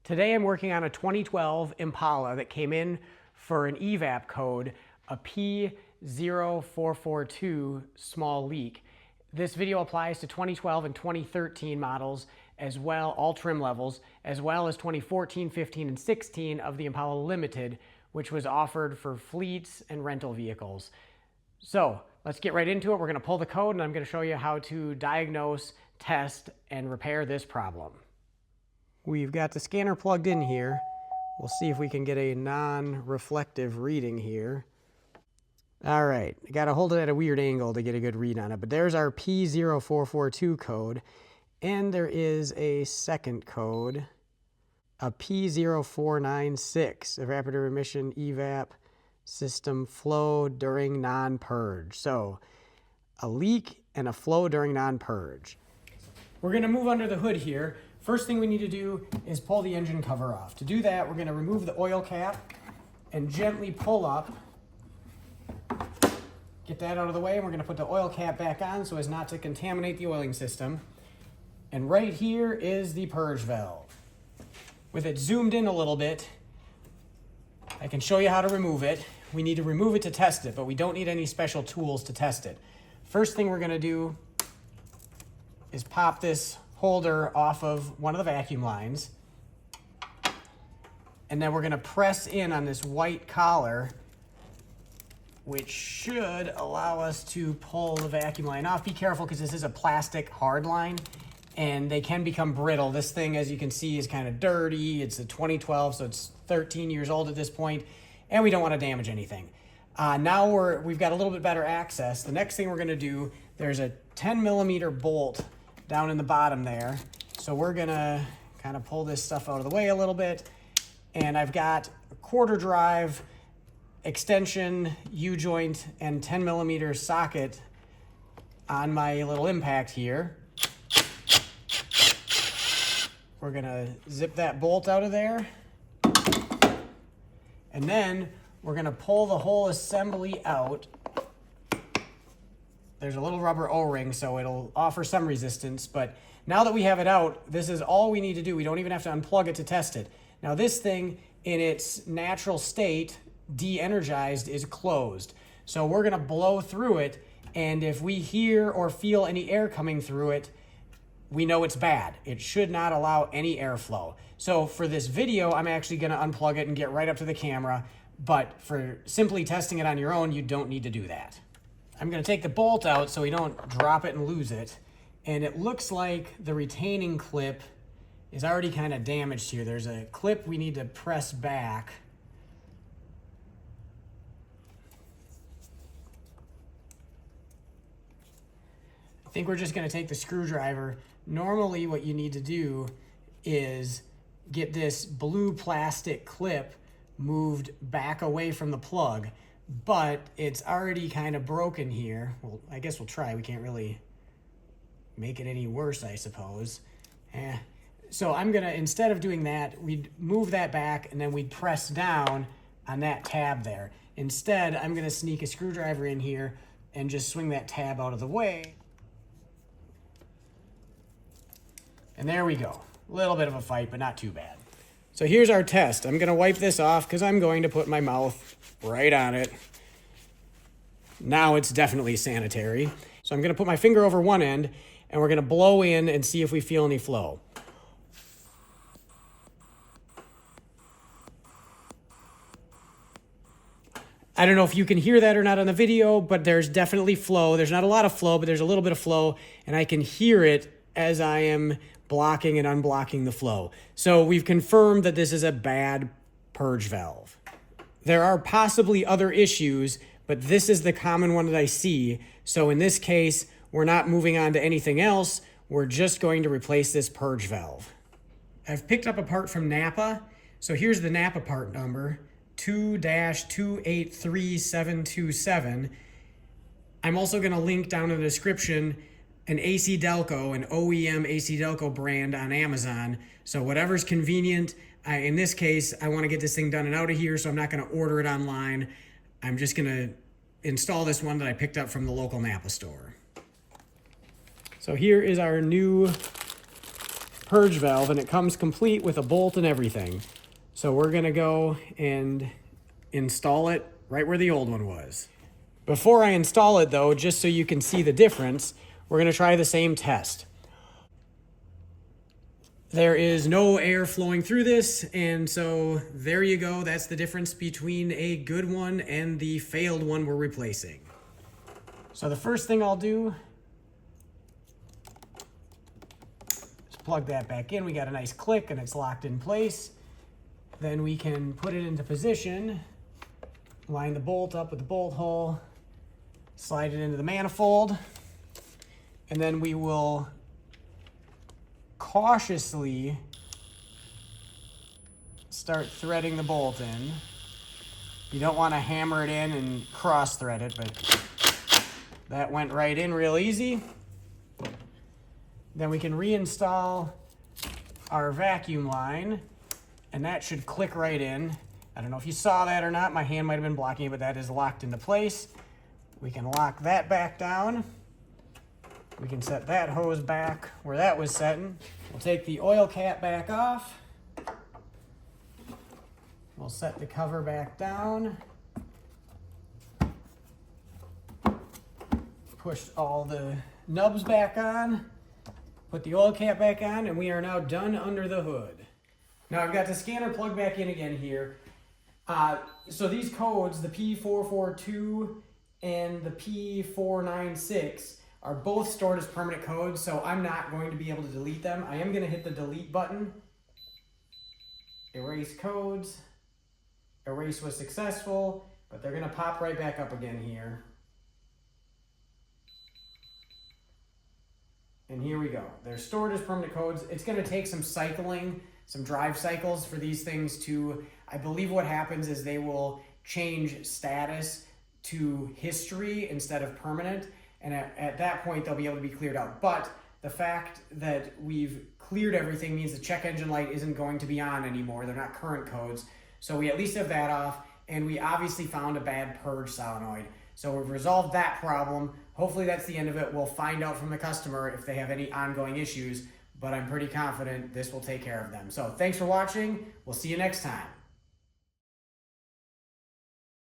Today I'm working on a 2012 Impala that came in for an EVAP code, a P0442 small leak. This video applies to 2012 and 2013 models as well, all trim levels, as well as 2014, 15, and 16 of the Impala Limited, which was offered for fleets and rental vehicles. So let's get right into it. We're going to pull the code and I'm going to show you how to diagnose, test, and repair this problem. We've got the scanner plugged in here. We'll see if we can get a non-reflective reading here. All right, I got to hold it at a weird angle to get a good read on it, but there's our P0442 code, and there is a second code, a P0496, evaporative emission EVAP system flow during non-purge. So a leak and a flow during non-purge. We're going to move under the hood here. First thing we need to do is pull the engine cover off. To do that, we're going to remove the oil cap and gently pull up. Get that out of the way, and we're going to put the oil cap back on so as not to contaminate the oiling system. And right here is the purge valve. With it zoomed in a little bit, I can show you how to remove it. We need to remove it to test it, but we don't need any special tools to test it. First thing we're going to do is pop this holder off of one of the vacuum lines. And then we're going to press in on this white collar, which should allow us to pull the vacuum line off. Be careful because this is a plastic hard line and they can become brittle. This thing, as you can see, is kind of dirty. It's a 2012, so it's 13 years old at this point, and we don't want to damage anything. Now we've got a little bit better access. The next thing we're going to do, there's a 10mm bolt down in the bottom there. So we're going to kind of pull this stuff out of the way a little bit. And I've got a quarter drive extension, U-joint, and 10mm socket on my little impact here. We're going to zip that bolt out of there. And then we're going to pull the whole assembly out. There's a little rubber O-ring, so it'll offer some resistance. But now that we have it out, this is all we need to do. We don't even have to unplug it to test it. Now this thing, in its natural state, de-energized, is closed. So we're going to blow through it, and if we hear or feel any air coming through it, we know it's bad. It should not allow any airflow. So for this video, I'm actually going to unplug it and get right up to the camera. But for simply testing it on your own, you don't need to do that. I'm going to take the bolt out so we don't drop it and lose it. And it looks like the retaining clip is already kind of damaged here. There's a clip we need to press back. I think we're just going to take the screwdriver. Normally what you need to do is get this blue plastic clip moved back away from the plug, but it's already kind of broken here. Well, I guess we'll try. We can't really make it any worse, I suppose. So I'm gonna, instead of doing that, we'd move that back and then we'd press down on that tab there. Instead, I'm gonna sneak a screwdriver in here and just swing that tab out of the way. And there we go. A little bit of a fight, but not too bad. So here's our test. I'm gonna wipe this off because I'm going to put my mouth right on it. Now it's definitely sanitary. So I'm gonna put my finger over one end and we're gonna blow in and see if we feel any flow. I don't know if you can hear that or not on the video, but there's definitely flow. There's not a lot of flow, but there's a little bit of flow, and I can hear it as I am blocking and unblocking the flow. So we've confirmed that this is a bad purge valve. There are possibly other issues, but this is the common one that I see. So in this case, we're not moving on to anything else. We're just going to replace this purge valve. I've picked up a part from NAPA. So here's the NAPA part number, 2-283727. I'm also going to link down in the description an AC Delco, an OEM AC Delco brand on Amazon. So whatever's convenient. In this case, I want to get this thing done and out of here, so I'm not going to order it online. I'm just going to install this one that I picked up from the local NAPA store. So here is our new purge valve, and it comes complete with a bolt and everything. So we're gonna go and install it right where the old one was. Before I install it though, just so you can see the difference, we're gonna try the same test. There is no air flowing through this, and so there you go. That's the difference between a good one and the failed one we're replacing. So the first thing I'll do is plug that back in. We got a nice click and it's locked in place. Then we can put it into position, line the bolt up with the bolt hole, slide it into the manifold, and then we will cautiously start threading the bolt in. You don't want to hammer it in and cross thread it, but that went right in real easy. Then we can reinstall our vacuum line, and that should click right in. I don't know if you saw that or not. My hand might have been blocking it, but that is locked into place. We can lock that back down. We can set that hose back where that was setting. We'll take the oil cap back off. We'll set the cover back down. Push all the nubs back on. Put the oil cap back on, and we are now done under the hood. Now I've got the scanner plugged back in again here. So these codes, the P0442 and the P0496, are both stored as permanent codes, so I'm not going to be able to delete them. I am going to hit the delete button. Erase codes. Erase was successful, but they're going to pop right back up again here. And here we go. They're stored as permanent codes. It's going to take some cycling, some drive cycles for these things to, I believe what happens is they will change status to history instead of permanent. And at that point, they'll be able to be cleared out. But the fact that we've cleared everything means the check engine light isn't going to be on anymore. They're not current codes. So we at least have that off. And we obviously found a bad purge solenoid. So we've resolved that problem. Hopefully that's the end of it. We'll find out from the customer if they have any ongoing issues, but I'm pretty confident this will take care of them. So thanks for watching. We'll see you next time.